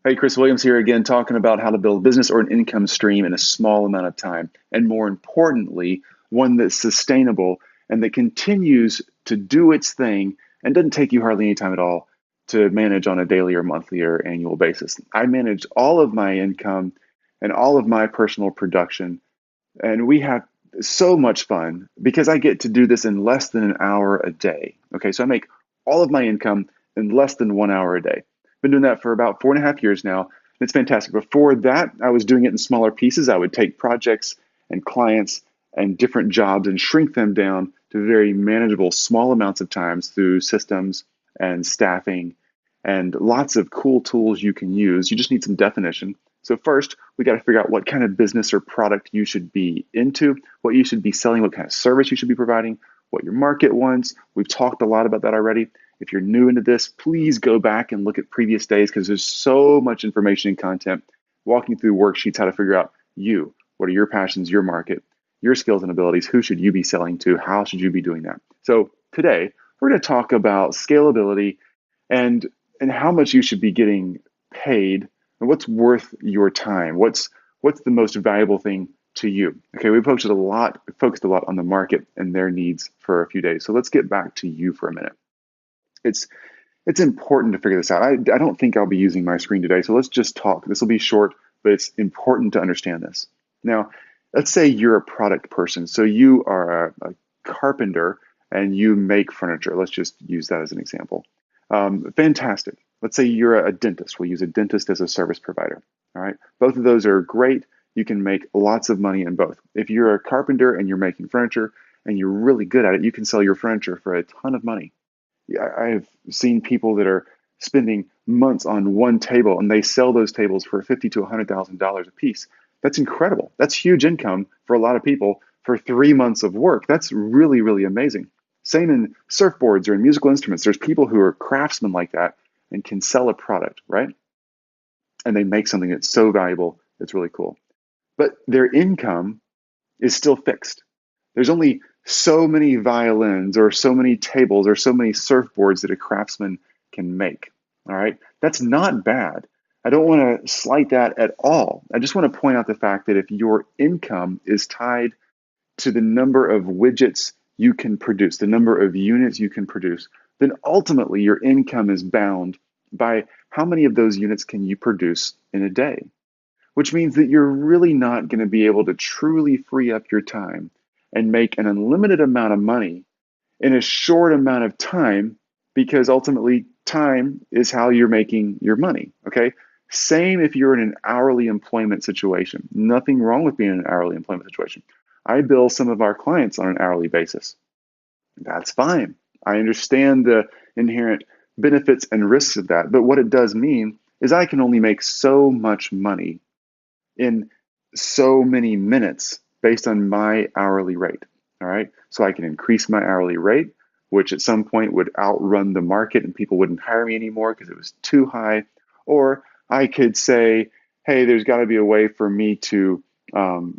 Hey, Chris Williams here again, talking about how to build a business or an income stream in a small amount of time. And more importantly, one that's sustainable and that continues to do its thing and doesn't take you hardly any time at all to manage on a daily or monthly or annual basis. I manage all of my income and all of my personal production, and we have so much fun because I get to do this in less than an hour a day. Okay, so I make all of my income in less than 1 hour a day. Been doing that for about 4.5 years now. It's fantastic. Before that, I was doing it in smaller pieces. I would take projects and clients and different jobs and shrink them down to very manageable, small amounts of times through systems and staffing and lots of cool tools you can use. You just need some definition. So first, we got to figure out what kind of business or product you should be into, what you should be selling, what kind of service you should be providing, what your market wants. We've talked a lot about that already. If you're new into this, please go back and look at previous days because there's so much information and content walking through worksheets how to figure out you. What are your passions, your market, your skills and abilities? Who should you be selling to? How should you be doing that? So today, we're going to talk about scalability and how much you should be getting paid and what's worth your time. What's the most valuable thing to you? Okay, we focused a lot on the market and their needs for a few days. So let's get back to you for a minute. It's it's important to figure this out. I don't think I'll be using my screen today, so let's just talk. This will be short, but it's important to understand this. Now, let's say you're a product person. So you are a carpenter and you make furniture. Let's just use that as an example. Fantastic. Let's say you're a dentist. We'll use a dentist as a service provider. All right. Both of those are great. You can make lots of money in both. If you're a carpenter and you're making furniture and you're really good at it, you can sell your furniture for a ton of money. Yeah, I've seen people that are spending months on one table and they sell those tables for $50,000 to $100,000 a piece. That's incredible. That's huge income for a lot of people for 3 months of work. That's really, really amazing. Same in surfboards or in musical instruments. There's people who are craftsmen like that and can sell a product, right? And they make something that's so valuable, it's really cool. But their income is still fixed. There's only so many violins or so many tables or so many surfboards that a craftsman can make. All right. That's not bad. I don't want to slight that at all. I just want to point out the fact that if your income is tied to the number of widgets you can produce, the number of units you can produce, then ultimately your income is bound by how many of those units can you produce in a day, which means that you're really not going to be able to truly free up your time and make an unlimited amount of money in a short amount of time because ultimately time is how you're making your money. Okay. Same if you're in an hourly employment situation. Nothing wrong with being in an hourly employment situation. I bill some of our clients on an hourly basis. That's fine. I understand the inherent benefits and risks of that. But what it does mean is I can only make so much money in so many minutes based on my hourly rate. All right. So I can increase my hourly rate, which at some point would outrun the market and people wouldn't hire me anymore because it was too high. Or I could say, hey, there's got to be a way for me to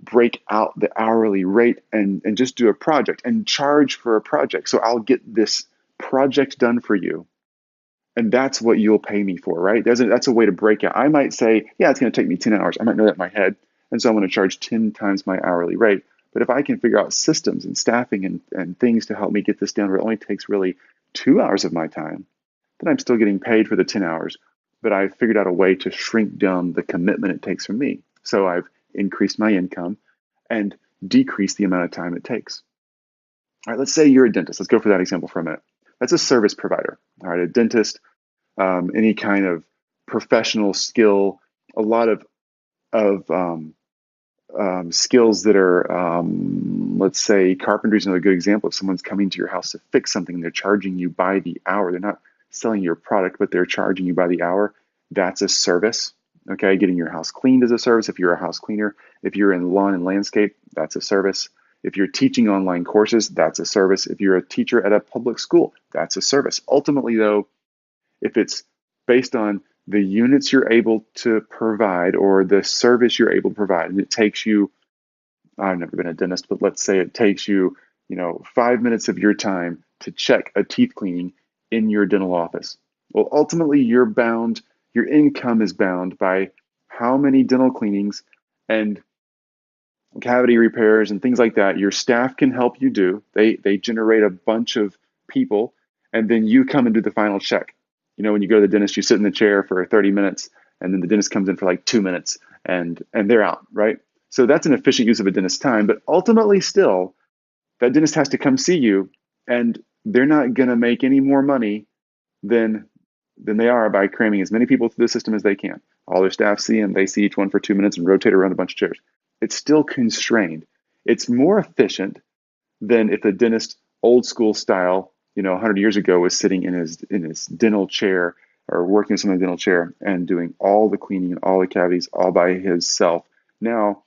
break out the hourly rate and just do a project and charge for a project. So I'll get this project done for you. And that's what you'll pay me for, right? That's a way to break out. I might say, yeah, it's going to take me 10 hours. I might know that in my head. And so I'm going to charge 10 times my hourly rate. But if I can figure out systems and staffing and things to help me get this down where it only takes really 2 hours of my time, then I'm still getting paid for the 10 hours. But I've figured out a way to shrink down the commitment it takes from me. So I've increased my income and decreased the amount of time it takes. All right, let's say you're a dentist. Let's go for that example for a minute. That's a service provider. All right, a dentist, any kind of professional skill, a lot of skills that are, let's say, carpentry is another good example. If someone's coming to your house to fix something, they're charging you by the hour. They're not selling your product, but they're charging you by the hour. That's a service. Okay, getting your house cleaned is a service. If you're a house cleaner, if you're in lawn and landscape, that's a service. If you're teaching online courses, that's a service. If you're a teacher at a public school, that's a service. Ultimately, though, if it's based on the units you're able to provide or the service you're able to provide, and it takes you, I've never been a dentist, but let's say it takes you, 5 minutes of your time to check a teeth cleaning in your dental office. Well, ultimately, your income is bound by how many dental cleanings and cavity repairs and things like that your staff can help you do. They generate a bunch of people, and then you come and do the final check. When you go to the dentist, you sit in the chair for 30 minutes, and then the dentist comes in for like 2 minutes, and they're out, right? So that's an efficient use of a dentist's time, but ultimately still, that dentist has to come see you, and they're not going to make any more money than they are by cramming as many people through the system as they can. All their staff see them, they see each one for 2 minutes and rotate around a bunch of chairs. It's still constrained. It's more efficient than if the dentist, old school style, 100 years ago, was sitting in his dental chair or working with someone in a dental chair and doing all the cleaning and all the cavities all by himself. Now,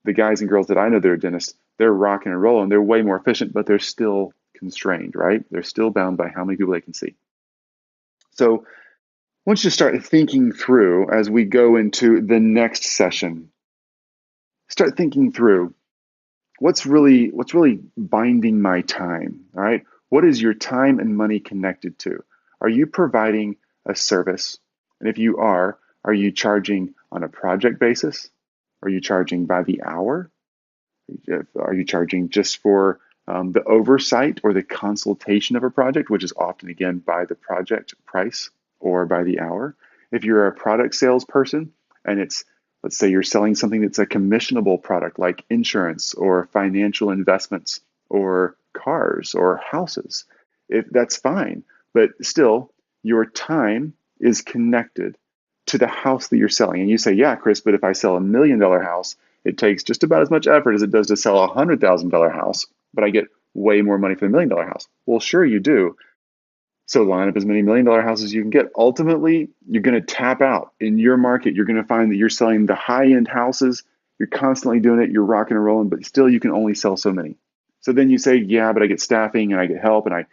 the guys and girls that I know that are dentists, they're rocking and rolling. They're way more efficient, but they're still constrained, right? They're still bound by how many people they can see. So once you start thinking through, as we go into the next session, start thinking through what's really binding my time. All right, what is your time and money connected to? Are you providing a service? And if you are you charging on a project basis? Are you charging by the hour? Are you charging just for the oversight or the consultation of a project, which is often, again, by the project price or by the hour? If you're a product salesperson and let's say you're selling something that's a commissionable product like insurance or financial investments or cars or houses, if that's fine. But still, your time is connected to the house that you're selling. And you say, yeah, Chris, but if I sell $1 million house, it takes just about as much effort as it does to sell a $100,000 house, but I get way more money for the $1 million house. Well, sure you do. So line up as many $1 million houses as you can get. Ultimately, you're going to tap out in your market. You're going to find that you're selling the high-end houses. You're constantly doing it. You're rocking and rolling, but still you can only sell so many. So then you say, yeah, but I get staffing and I get help and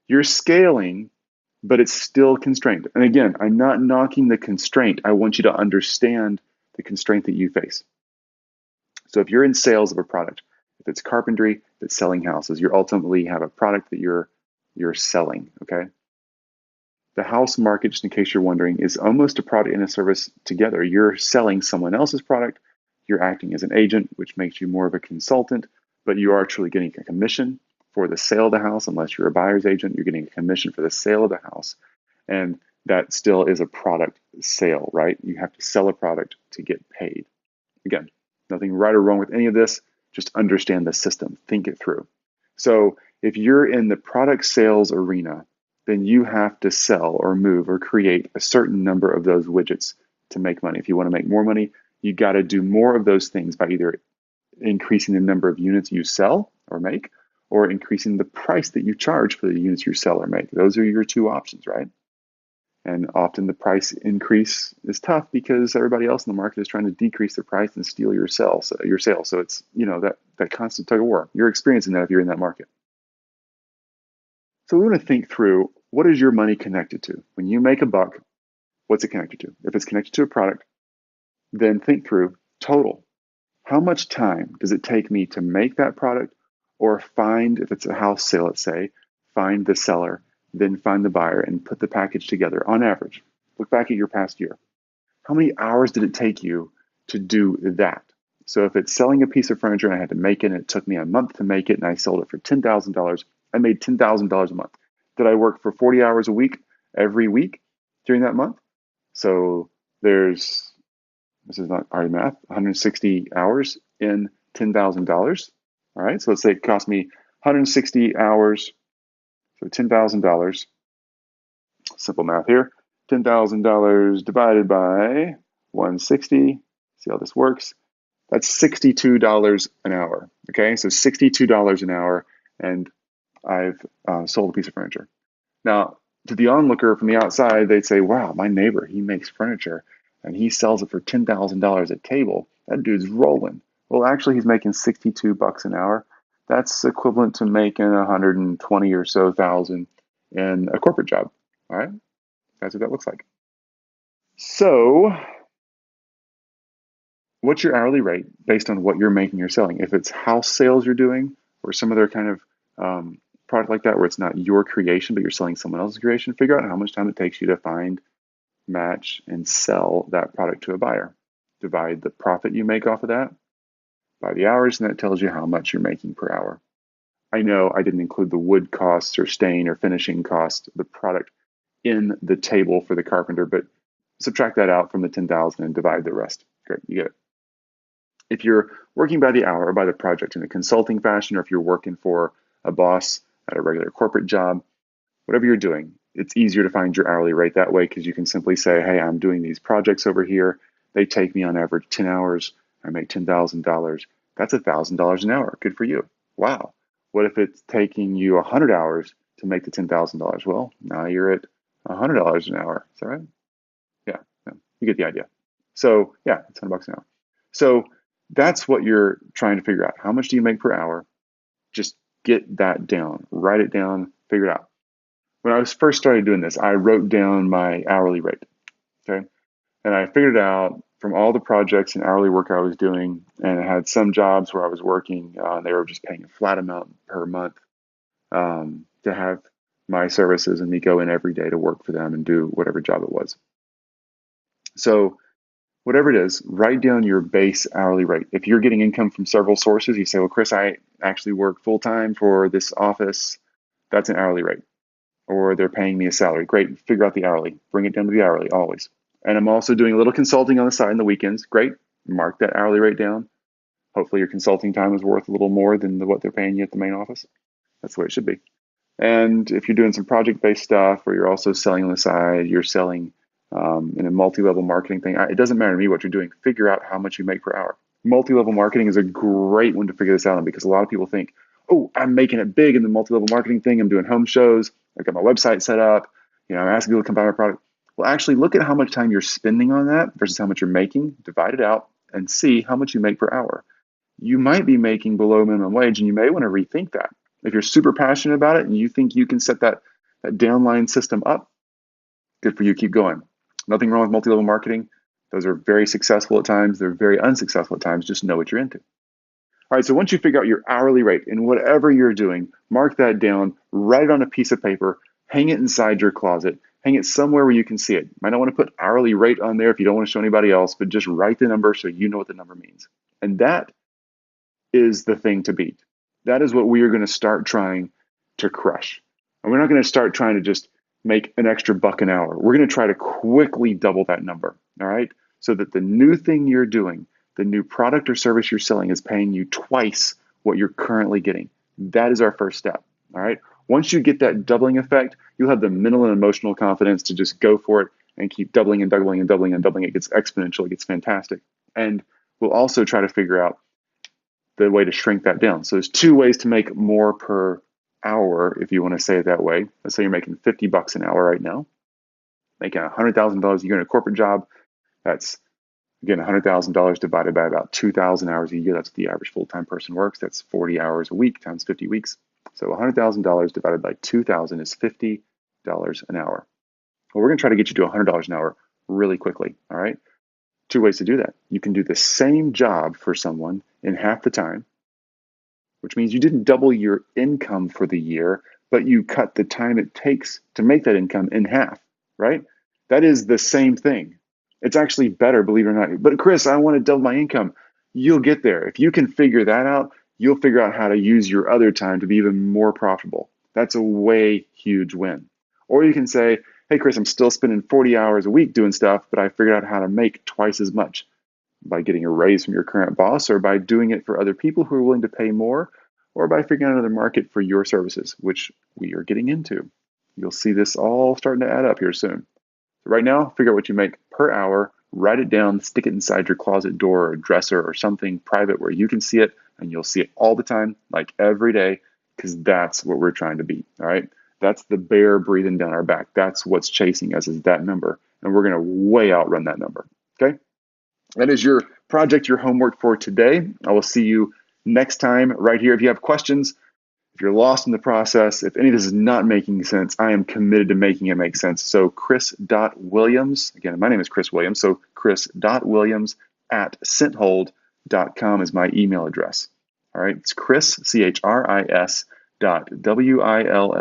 you're scaling, but it's still constrained. And again, I'm not knocking the constraint. I want you to understand the constraint that you face. So if you're in sales of a product, if it's carpentry, if it's selling houses, you ultimately have a product that you're selling, okay? The house market, just in case you're wondering, is almost a product and a service together. You're selling someone else's product. You're acting as an agent, which makes you more of a consultant, but you are truly getting a commission for the sale of the house. Unless you're a buyer's agent, you're getting a commission for the sale of the house. And that still is a product sale, right? You have to sell a product to get paid. Again, nothing right or wrong with any of this. Just understand the system. Think it through. So if you're in the product sales arena, then you have to sell or move or create a certain number of those widgets to make money. If you want to make more money, you got to do more of those things by either increasing the number of units you sell or make, or increasing the price that you charge for the units you sell or make. Those are your two options, right? And often the price increase is tough because everybody else in the market is trying to decrease their price and steal your sales. So it's, that constant tug of war. You're experiencing that if you're in that market. So we want to think through, what is your money connected to? When you make a buck, what's it connected to? If it's connected to a product, then think through total. How much time does it take me to make that product, or find, if it's a house sale, let's say, find the seller, then find the buyer and put the package together on average? Look back at your past year. How many hours did it take you to do that? So if it's selling a piece of furniture and I had to make it and it took me a month to make it and I sold it for $10,000, I made $10,000 a month. Did I work for 40 hours a week every week during that month? So this is not hard math, 160 hours in $10,000. All right, so let's say it cost me 160 hours, so $10,000. Simple math here. $10,000 divided by 160. See how this works? That's $62 an hour. Okay, so $62 an hour, and I've sold a piece of furniture. Now, to the onlooker from the outside, they'd say, wow, my neighbor, he makes furniture and he sells it for $10,000 a table. That dude's rolling. Well, actually, he's making $62 an hour. That's equivalent to making 120 or so thousand in a corporate job. All right, that's what that looks like. So what's your hourly rate based on what you're making or selling? If it's house sales you're doing, or some other kind of product like that where it's not your creation, but you're selling someone else's creation, figure out how much time it takes you to find match, and sell that product to a buyer. Divide the profit you make off of that by the hours, and that tells you how much you're making per hour. I know I didn't include the wood costs or stain or finishing cost of the product in the table for the carpenter, but subtract that out from the 10,000 and divide the rest. Great, you get it. If you're working by the hour or by the project in a consulting fashion, or if you're working for a boss at a regular corporate job, whatever you're doing, it's easier to find your hourly rate that way because you can simply say, hey, I'm doing these projects over here. They take me on average 10 hours. I make $10,000. That's $1,000 an hour. Good for you. Wow. What if it's taking you 100 hours to make the $10,000? Well, now you're at $100 an hour. Is that right? Yeah, you get the idea. So yeah, it's $100 an hour. So that's what you're trying to figure out. How much do you make per hour? Just get that down, write it down, figure it out. When I was first started doing this, I wrote down my hourly rate, okay? And I figured it out from all the projects and hourly work I was doing, and I had some jobs where I was working, they were just paying a flat amount per month to have my services and me go in every day to work for them and do whatever job it was. So whatever it is, write down your base hourly rate. If you're getting income from several sources, you say, well, Chris, I actually work full-time for this office. That's an hourly rate. Or they're paying me a salary. Great, figure out the hourly. Bring it down to the hourly, always. And I'm also doing a little consulting on the side in the weekends. Great, mark that hourly rate down. Hopefully your consulting time is worth a little more than what they're paying you at the main office. That's the way it should be. And if you're doing some project-based stuff, or you're also selling on the side, you're selling in a multi-level marketing thing, it doesn't matter to me what you're doing. Figure out how much you make per hour. Multi-level marketing is a great one to figure this out on, because a lot of people think, oh, I'm making it big in the multi-level marketing thing. I'm doing home shows. I've got my website set up. I'm asking people to come buy my product. Well, actually look at how much time you're spending on that versus how much you're making, divide it out, and see how much you make per hour. You might be making below minimum wage, and you may want to rethink that. If you're super passionate about it and you think you can set that downline system up, good for you, keep going. Nothing wrong with multi-level marketing. Those are very successful at times. They're very unsuccessful at times. Just know what you're into. All right, so once you figure out your hourly rate in whatever you're doing, mark that down, write it on a piece of paper, hang it inside your closet, hang it somewhere where you can see it. You might not want to put hourly rate on there if you don't want to show anybody else, but just write the number so you know what the number means. And that is the thing to beat. That is what we are going to start trying to crush. And we're not going to start trying to just make an extra buck an hour. We're going to try to quickly double that number, all right? So that the new thing you're doing, the new product or service you're selling, is paying you twice what you're currently getting. That is our first step, all right? Once you get that doubling effect, you'll have the mental and emotional confidence to just go for it and keep doubling and doubling and doubling and doubling. It gets exponential, it gets fantastic. And we'll also try to figure out the way to shrink that down. So there's two ways to make more per hour, if you want to say it that way. Let's say you're making $50 an hour right now, making $100,000 a year in a corporate job. That's, again, $100,000 divided by about 2,000 hours a year. That's what the average full-time person works. That's 40 hours a week times 50 weeks. So $100,000 divided by 2,000 is $50 an hour. Well, we're going to try to get you to $100 an hour really quickly, all right? Two ways to do that. You can do the same job for someone in half the time, which means you didn't double your income for the year, but you cut the time it takes to make that income in half, right? That is the same thing. It's actually better, believe it or not. But Chris, I want to double my income. You'll get there. If you can figure that out, you'll figure out how to use your other time to be even more profitable. That's a way huge win. Or you can say, hey, Chris, I'm still spending 40 hours a week doing stuff, but I figured out how to make twice as much by getting a raise from your current boss, or by doing it for other people who are willing to pay more, or by figuring out another market for your services, which we are getting into. You'll see this all starting to add up here soon. So right now, figure out what you make per hour, write it down, stick it inside your closet door or dresser or something private where you can see it, and you'll see it all the time, like every day, because that's what we're trying to beat, all right? That's the bear breathing down our back. That's what's chasing us, is that number. And we're going to way outrun that number, okay? That is your project, your homework for today. I will see you next time right here. If you have questions, if you're lost in the process, if any of this is not making sense, I am committed to making it make sense. So Chris.Williams, again, my name is Chris Williams, so Chris.Williams@Scenthold.com is my email address. All right, it's Chris, CHRIS, .WILLIAMS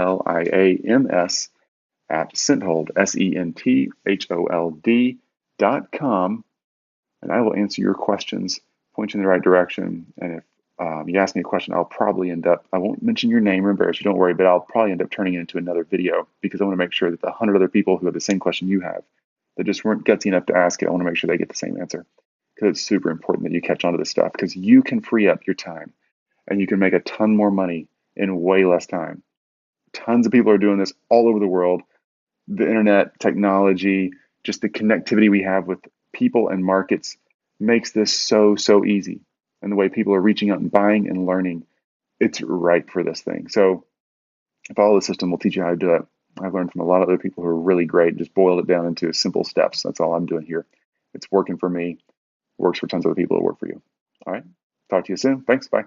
at Senthold, SENTHOLD.com, and I will answer your questions, point you in the right direction. And if you ask me a question, I won't mention your name or embarrass you, don't worry, but I'll probably end up turning it into another video because I want to make sure that the 100 other people who have the same question you have, that just weren't gutsy enough to ask it, I want to make sure they get the same answer. Because it's super important that you catch on to this stuff because you can free up your time and you can make a ton more money in way less time. Tons of people are doing this all over the world. The internet, technology, just the connectivity we have with people and markets makes this so easy. And the way people are reaching out and buying and learning, it's ripe for this thing. So follow the system. We'll teach you how to do it. I've learned from a lot of other people who are really great, just boiled it down into simple steps. That's all I'm doing here. It's working for me, works for tons of other people that work for you. All right. Talk to you soon. Thanks. Bye.